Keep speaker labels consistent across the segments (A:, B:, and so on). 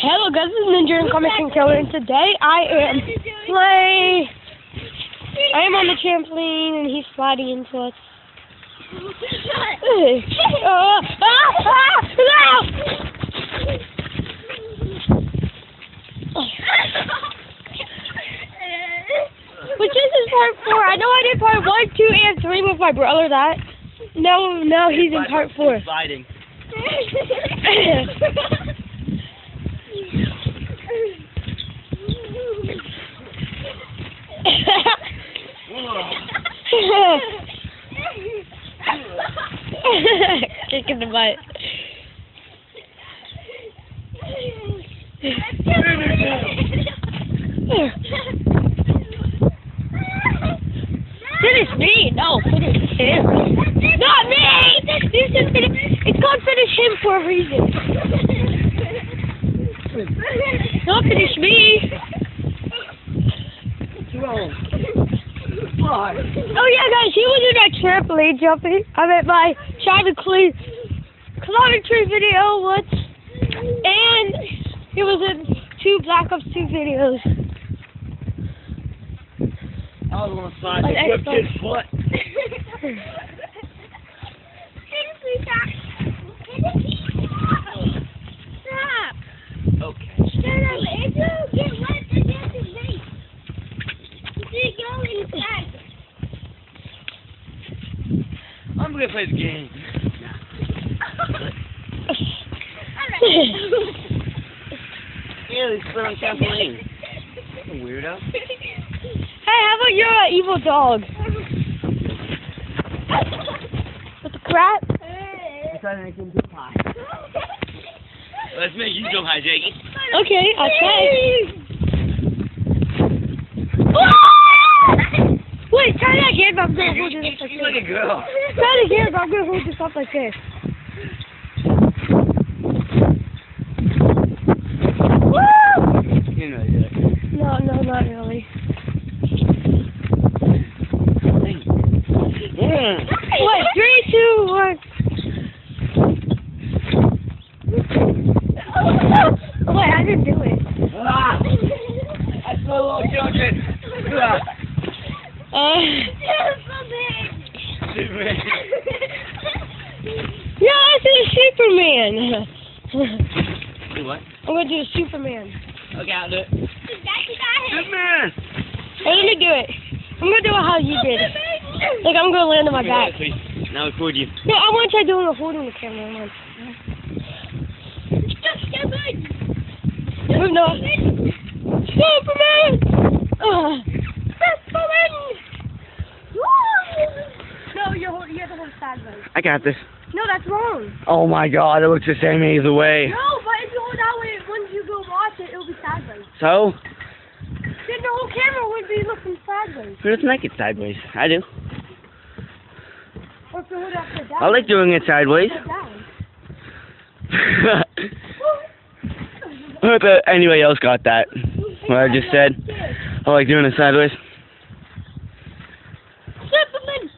A: Hello guys, this is Ninja and Comic Killer, and today I am on the trampoline and he's sliding into us. But this is part 4. I know I did part 1, 2, and 3 with my brother. No, he's in part 4.
B: Sliding.
A: Kick in the butt. Finish me! No, finish him. Not me! It's called finish him for a reason. Don't finish me! Oh yeah guys, he was in my trampoline jumping. I meant my Chocolate Tree video once. And he was in 2 Black Ops 2 videos.
B: I was going to slide the whipped his foot.
A: Stop!
B: Okay.
A: Shut up. If you get wet, that's his face. You go inside.
B: I'm going to play the game. Yeah, they split on trampoline. Weirdo.
A: Hey, how about you're an evil dog? With the crap?
B: I'm trying to make him jump high. Let's make you jump high, Jakey.
A: Okay, I'll try. Wait, try that again, but I'm going to hold it up like
B: You're like a girl.
A: Try it again, but I'm going to hold this up like this.
B: You know you do it.
A: No, not really. What? 3, 2, 1. Wait, I didn't do it.
B: Ah! That's my little children. Superman.
A: Yeah, I did a Superman.
B: Do what?
A: I'm going to do a Superman.
B: Okay, I'll do it. Superman!
A: Hey, let me do it. I'm going to do it how you did. Like, I'm going to land on my back.
B: Please. Now record you.
A: No, I want to try doing a holding the camera. Move no. Superman! Superman! No, you have to hold it sideways.
B: I got this.
A: No, that's wrong.
B: Oh my god, it looks the same either way.
A: No, but if you hold that way, once you go watch it, it'll be sideways.
B: So?
A: Then the whole camera would be looking sideways.
B: Let's make it sideways. I do.
A: Or if you hold it upside down.
B: I like doing it sideways. I hope anybody else got that. What I just said. I like doing it sideways.
A: Superman!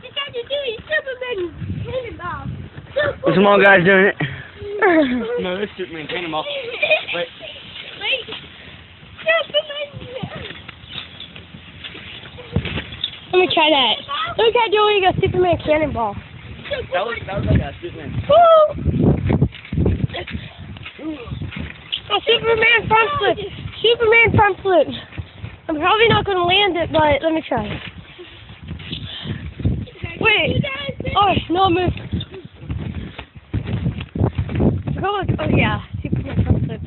A: You got to do it, Superman! Cannonball!
B: There's some more guys doing it. No, this Superman Cannonball. Wait.
A: Superman! Let me try that. Let me try doing a Superman Cannonball.
B: That was like a Superman.
A: Woo! A Superman front flip! Superman front flip! I'm probably not going to land it, but let me try. Wait! Oh, no, move. Oh yeah, Superman front flip.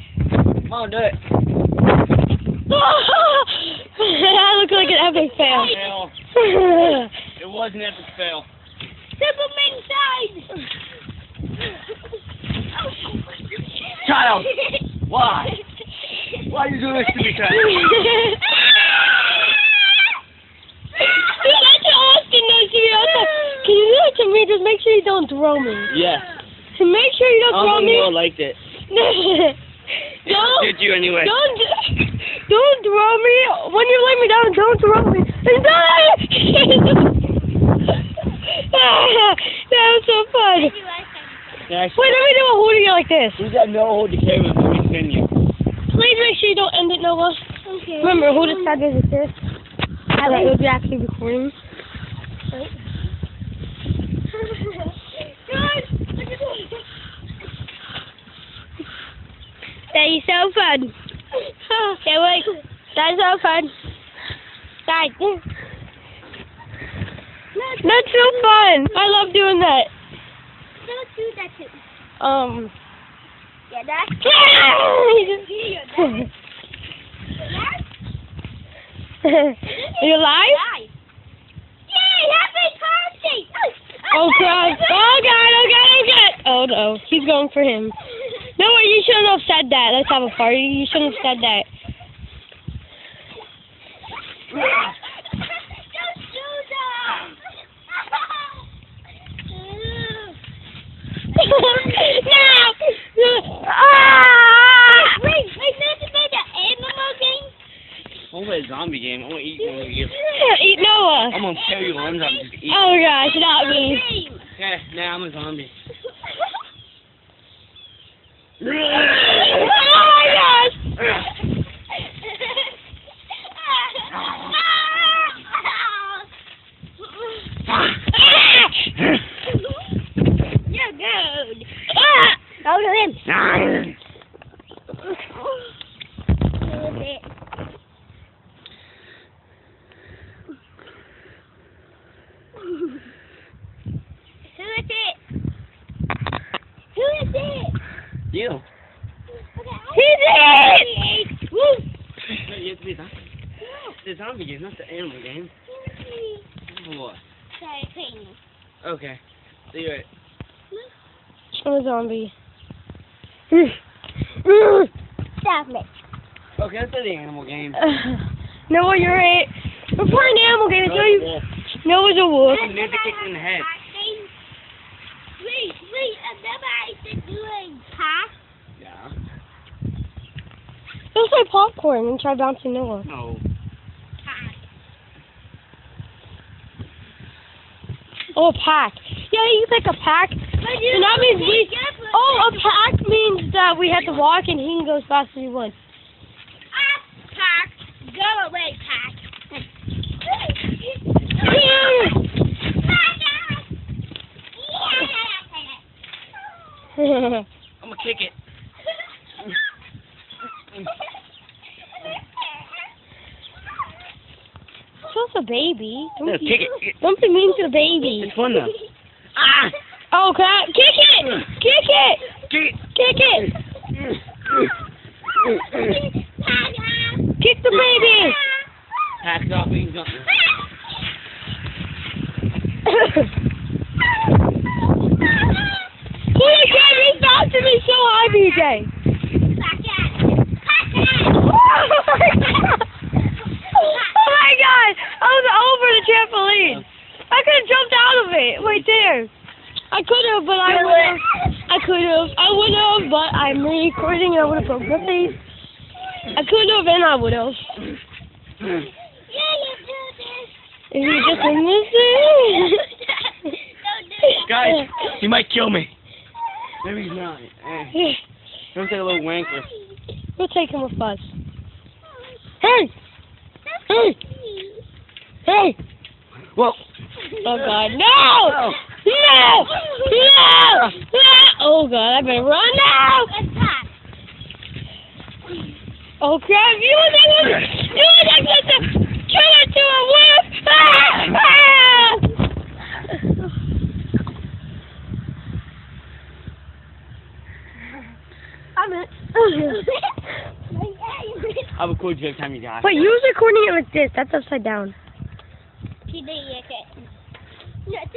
B: Come on, do it.
A: That looked like an epic fail.
B: It was an epic fail.
A: Superman side!
B: Child! Why? Why are you doing this to me, child?
A: That's Austin knows you. Can you do it to me? Just make sure you don't throw me.
B: Yeah.
A: To make sure you don't throw me.
B: I liked it.
A: Don't.
B: Did you anyway?
A: Don't throw me. When you lay me down, don't throw me. That was so fun.
B: Yeah,
A: Wait, let me do a holding it like this.
B: Who's that no hold the camera? Let me spin you.
A: Please make sure you don't end it, Noah.
C: Okay.
A: Remember, hold it sideways like this. So that it would be actually recording. Right? That is so fun. Okay, wait. That's so fun. Guys. That's so fun. I love doing that.
C: Don't do that too. Yeah, that's
A: Are you alive?
C: nice. Yay, happy birthday!
A: Oh God! Oh God! Oh God! Oh God! Oh no! He's going for him. No, you shouldn't have said that. Let's have a party. You shouldn't have said that.
C: Don't do that!
A: No! Ah!
C: Wait, let's make an animal game?
B: I want to play a zombie game. I want to eat one of you.
A: Eat Noah.
B: I'm going to tear your arms out and just eat.
A: Oh gosh, not me.
B: Okay, now I'm a zombie.
A: Oh my gosh!
C: You're good.
A: Go to him.
C: Who is it? Who is it?
B: You.
A: He's it!
C: Woo!
B: You have to be a zombie. It's a zombie game, not the animal game. What?
C: Sorry, Peyton.
B: Okay. Do it.
A: I'm a zombie.
C: Stop it.
B: Okay, let's do the animal game.
A: Noah, you're it. We're playing an animal game. It's really... Noah's a wolf.
B: I'm never kicked in the head.
C: Wait, another doing pass.
B: Yeah.
A: Let's play popcorn and try bouncing Noah.
B: No.
A: Oh, a pack. Yeah, you pick a pack. And that means we... Oh, a pack means that we have to walk and he can go as fast as he wants.
C: Pack. Go away, pack.
B: I'm gonna kick it.
A: Just a baby.
B: No, kick it.
A: Don't be mean to the baby.
B: It's fun though. Ah!
A: Oh, can I... Kick it! Kick it!
B: Kick it!
A: Kick it! Kick the baby!
B: Pack it off, we can go.
A: Holy crap, he's bouncing me so high, BJ! Oh my god! I was over the trampoline! I could have jumped out of it! Wait there! I could have, but I would have. I could have. I would have, but I'm recording and I would have broken my face. I could have and I would have. If you just miss
B: Guys, he might kill me. Maybe he's not. Don't take a little wanker.
A: We'll take him with us. Hey! Hey! Hey!
B: Whoa.
A: Oh god, no! No! No! No! Oh god, I better run now! Oh crap, you were next to turn into a wolf! Ah! Ah! I'm it.
B: I will record you every time you die.
A: Wait, you was recording it like this. That's upside down.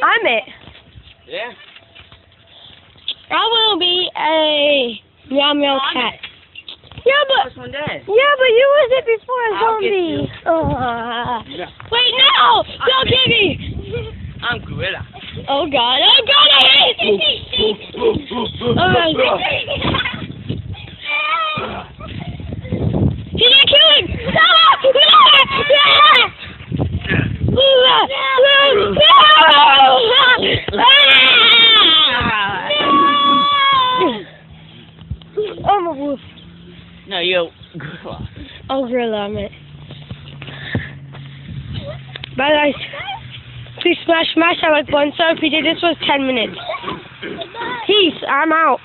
A: I'm it.
B: Yeah?
A: I will be a meow meow cat. Yeah, but
B: First one dead.
A: you was it before a
B: I'll get
A: zombie.
B: you.
A: Wait, no! Don't kill me!
B: I'm gorilla.
A: Oh god, I hate it! Oh my god. He's gonna kill him! No! No! wolf.
B: No, you gorilla.
A: Oh, gorilla, I meant. Bye, guys. Please smash that like button. So if you did, this was 10 minutes. Peace. I'm out.